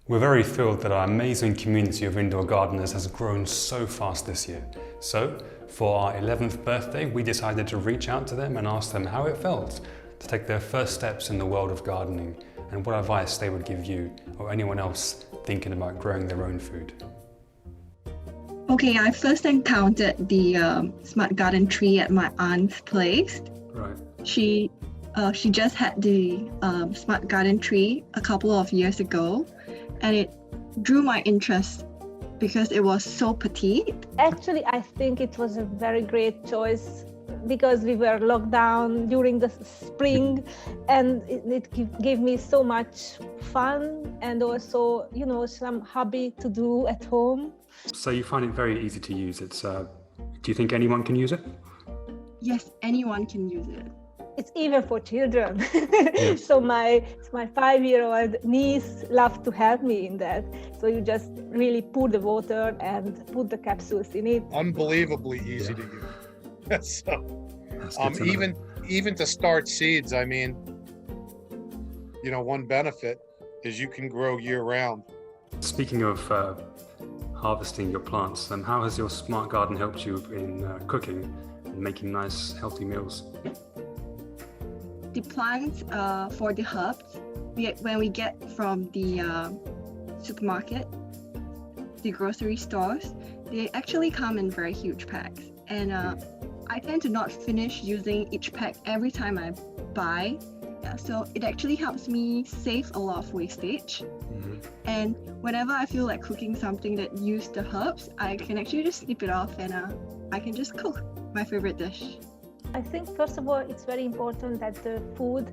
We're very thrilled that our amazing community of indoor gardeners has grown so fast this year. So, for our 11th birthday, we decided to reach out to them and ask them how it felt to take their first steps in the world of gardening and what advice they would give you or anyone else thinking about growing their own food. Okay, I first encountered the smart garden tree at my aunt's place. Right. She just had the smart garden tree a couple of years ago, and it drew my interest because it was so petite. Actually, I think it was a very great choice because we were locked down during the spring, and it gave me so much fun and also, some hobby to do at home. So you find it very easy to use. Do you think anyone can use it? Yes, anyone can use it. It's even for children. So my 5-year-old niece loved to help me in that. So you just really pour the water and put the capsules in it. Unbelievably easy to use. So, That's good to know. even to start seeds, I mean, one benefit is you can grow year round. Speaking of harvesting your plants, how has your smart garden helped you in cooking and making nice, healthy meals? The plants for the herbs, when we get from the supermarket, the grocery stores, they actually come in very huge packs. And I tend to not finish using each pack every time I buy. Yeah, so it actually helps me save a lot of wastage. Mm-hmm. And whenever I feel like cooking something that uses the herbs, I can actually just snip it off and I can just cook my favorite dish. I think, first of all, it's very important that the food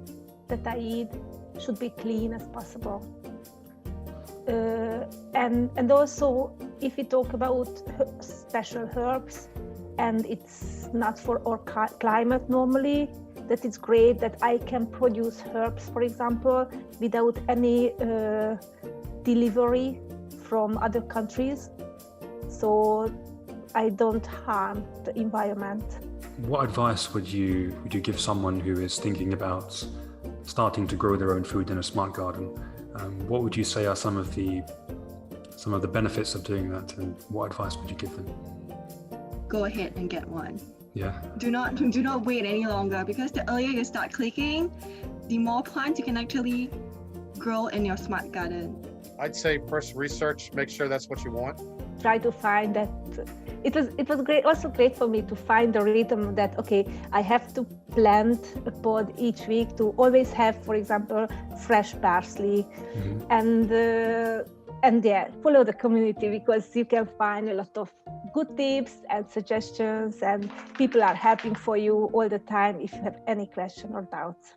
that I eat should be clean as possible. And also, if we talk about special herbs, and it's not for our climate normally, that it's great that I can produce herbs, for example, without any delivery from other countries, so I don't harm the environment. What advice would you give someone who is thinking about starting to grow their own food in a smart garden? What would you say are some of the benefits of doing that, and what advice would you give them? Go ahead and get one. Yeah. Do not wait any longer, because the earlier you start clicking, the more plants you can actually grow in your smart garden. I'd say first research, make sure that's what you want. Try to find that. It was great, also great for me to find the rhythm that, okay, I have to plant a pod each week to always have, for example, fresh parsley. Mm-hmm. And follow the community, because you can find a lot of good tips and suggestions, and people are helping for you all the time if you have any question or doubts.